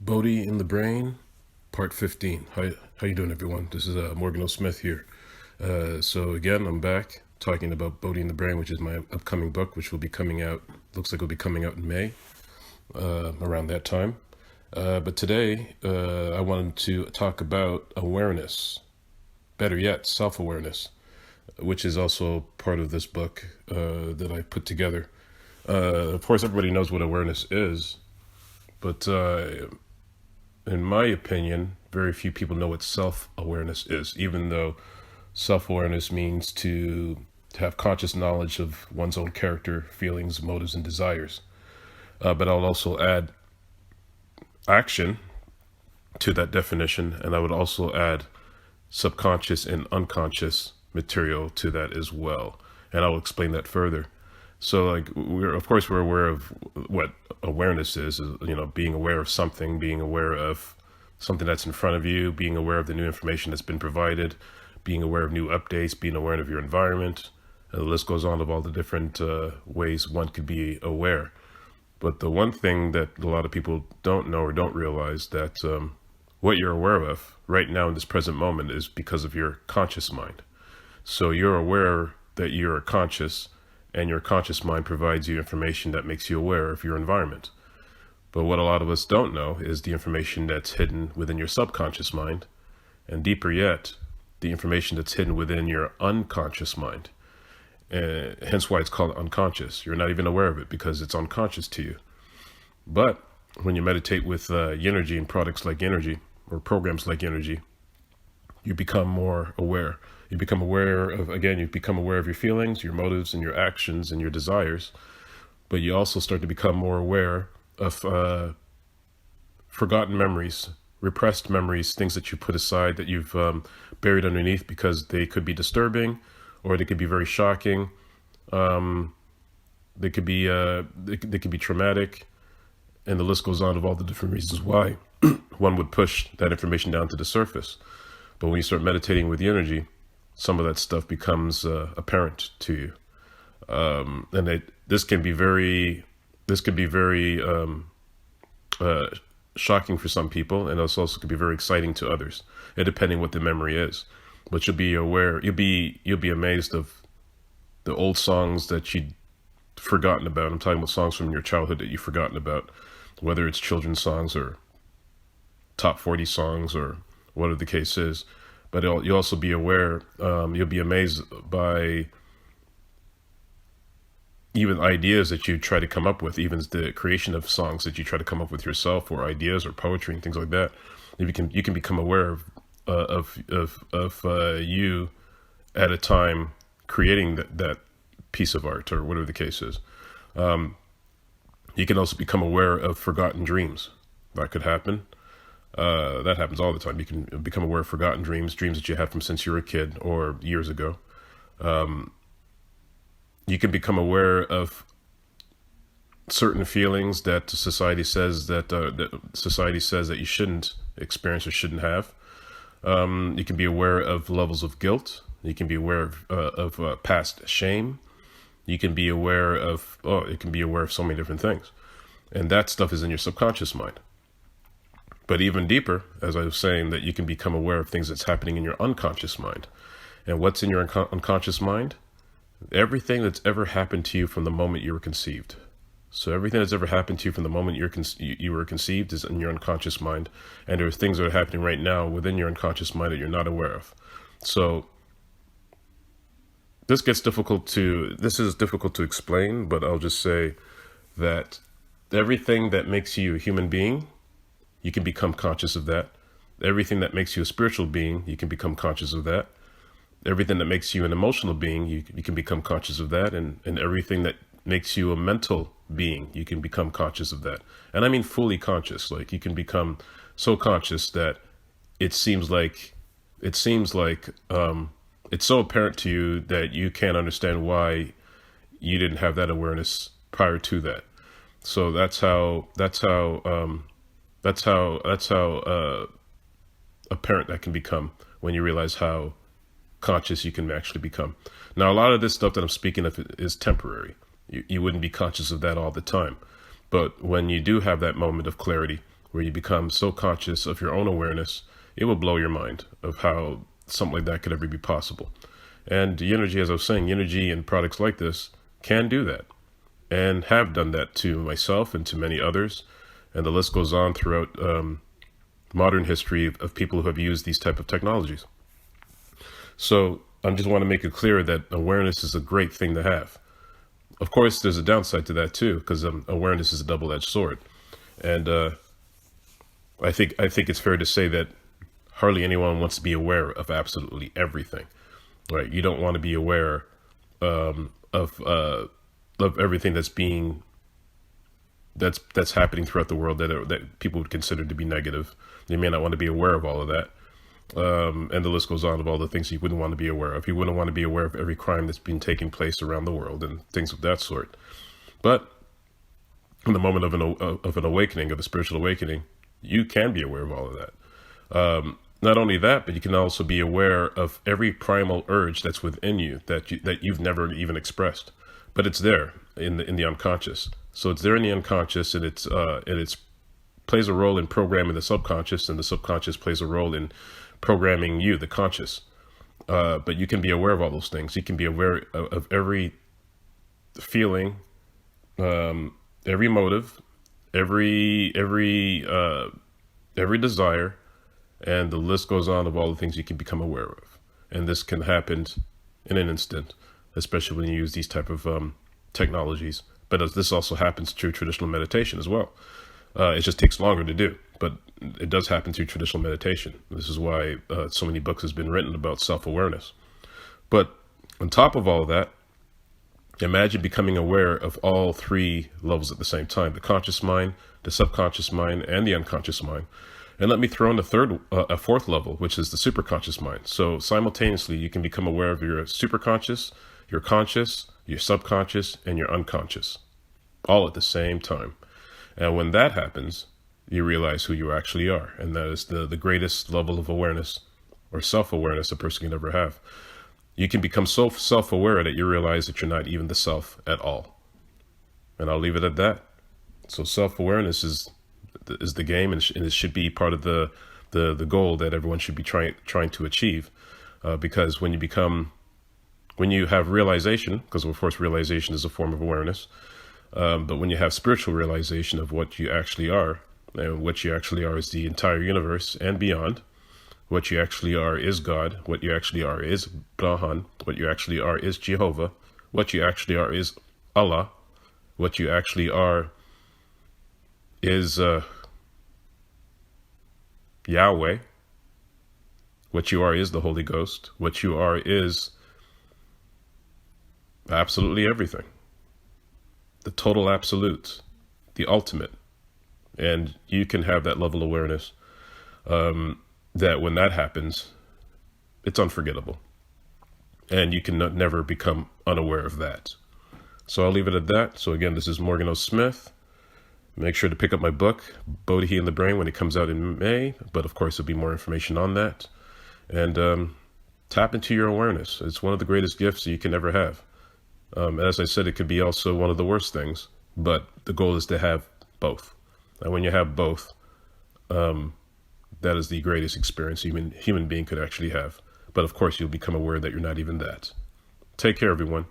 Bodhi in the Brain, Part 15. How you doing, everyone? This is Morgan O. Smith here. So again, I'm back talking about Bodhi in the Brain, which is my upcoming book, which will be coming out, looks like it'll be coming out in May, around that time. But today, I wanted to talk about awareness, better yet, self-awareness, which is also part of this book that I put together. Of course, everybody knows what awareness is, but in my opinion, very few people know what self-awareness is, even though self-awareness means to have conscious knowledge of one's own character, feelings, motives, and desires. But I'll also add action to that definition, and I would also add subconscious and unconscious material to that as well. And I'll explain that further. So like we're aware of what awareness is, being aware of something, being aware of something that's in front of you, being aware of the new information that's been provided, being aware of new updates, being aware of your environment. And the list goes on of all the different ways one could be aware. But the one thing that a lot of people don't know or don't realize that what you're aware of right now in this present moment is because of your conscious mind. So you're aware that you're conscious, and your conscious mind provides you information that makes you aware of your environment. But what a lot of us don't know is the information that's hidden within your subconscious mind, and deeper yet, the information that's hidden within your unconscious mind. Hence why it's called unconscious. You're not even aware of it because it's unconscious to you. But when you meditate with Yinnergy and products like Yinnergy, or programs like Yinnergy, you become more aware. You become aware of your feelings, your motives, and your actions and your desires. But you also start to become more aware of forgotten memories, repressed memories, things that you put aside that you've buried underneath because they could be disturbing, or they could be very shocking. They could be traumatic, and the list goes on of all the different reasons why one would push that information down to the surface. But when you start meditating with Yinnergy, some of that stuff becomes apparent to you, and this can be very shocking for some people, and it also could be very exciting to others, depending what the memory is. But you'll be aware, you'll be amazed of the old songs that you'd forgotten about. I'm talking about songs from your childhood that you've forgotten about, whether it's children's songs or top 40 songs or whatever the case is. But you'll also be aware, you'll be amazed by even ideas that you try to come up with, even the creation of songs that you try to come up with yourself, or ideas or poetry and things like that. You can become aware of you at a time creating that piece of art or whatever the case is. You can also become aware of forgotten dreams. That could happen. That happens all the time. You can become aware of forgotten dreams that you had from since you were a kid or years ago. You can become aware of certain feelings that society says that you shouldn't experience or shouldn't have. You can be aware of levels of guilt. You can be aware of past shame. You can be aware of so many different things, and that stuff is in your subconscious mind. But even deeper, as I was saying, that you can become aware of things that's happening in your unconscious mind. And what's in your unconscious mind? Everything that's ever happened to you from the moment you were conceived. So everything that's ever happened to you from the moment you were conceived is in your unconscious mind. And there are things that are happening right now within your unconscious mind that you're not aware of. So this is difficult to explain, but I'll just say that everything that makes you a human being, you can become conscious of that. Everything that makes you a spiritual being, you can become conscious of that. Everything that makes you an emotional being, you can become conscious of that. And everything that makes you a mental being, you can become conscious of that. And I mean fully conscious. Like you can become so conscious that it seems like it's so apparent to you that you can't understand why you didn't have that awareness prior to that. So that's how apparent that can become when you realize how conscious you can actually become. Now, a lot of this stuff that I'm speaking of is temporary. You wouldn't be conscious of that all the time. But when you do have that moment of clarity, where you become so conscious of your own awareness, it will blow your mind of how something like that could ever be possible. And Yinnergy, as I was saying, Yinnergy and products like this can do that and have done that to myself and to many others. And the list goes on throughout modern history of people who have used these type of technologies. So I just want to make it clear that awareness is a great thing to have. Of course, there's a downside to that too, because awareness is a double-edged sword. And I think it's fair to say that hardly anyone wants to be aware of absolutely everything, right? You don't want to be aware of everything that's happening throughout the world that people would consider to be negative. You may not want to be aware of all of that. And the list goes on of all the things you wouldn't want to be aware of. You wouldn't want to be aware of every crime that's been taking place around the world and things of that sort. But in the moment of an awakening, of a spiritual awakening, you can be aware of all of that. Not only that, but you can also be aware of every primal urge that's within you that you've never even expressed, but it's there in the unconscious. So it's there in the unconscious, and it's plays a role in programming the subconscious, and the subconscious plays a role in programming you, the conscious. But you can be aware of all those things. You can be aware of every feeling, every motive, every desire, and the list goes on of all the things you can become aware of. And this can happen in an instant, especially when you use these type of technologies. But this also happens through traditional meditation as well. It just takes longer to do, but it does happen through traditional meditation. This is why so many books has been written about self-awareness. But on top of all of that, imagine becoming aware of all three levels at the same time: the conscious mind, the subconscious mind, and the unconscious mind. And let me throw in a fourth level, which is the superconscious mind. So simultaneously, you can become aware of your superconscious, your conscious, your subconscious, and your unconscious, all at the same time. And when that happens, you realize who you actually are. And that is the greatest level of awareness or self-awareness a person can ever have. You can become so self-aware that you realize that you're not even the self at all. And I'll leave it at that. So self-awareness is the game, and it should be part of the goal that everyone should be trying to achieve. Because when you have realization, because of course realization is a form of awareness, but when you have spiritual realization of what you actually are, and what you actually are is the entire universe and beyond. What you actually are is God. What you actually are is Broaden. What you actually are is Jehovah. What you actually are is Allah. What you actually are is Yahweh. What you are is the Holy Ghost. What you are is absolutely everything. The total absolute, the ultimate. And you can have that level of awareness that when that happens, it's unforgettable. And you can never become unaware of that. So I'll leave it at that. So again, this is Morgan O. Smith. Make sure to pick up my book, Bodhi in the Brain, when it comes out in May. But of course, there'll be more information on that. And tap into your awareness. It's one of the greatest gifts that you can ever have. As I said, it could be also one of the worst things. But the goal is to have both. And when you have both, that is the greatest experience human being could actually have. But of course, you'll become aware that you're not even that. Take care, everyone.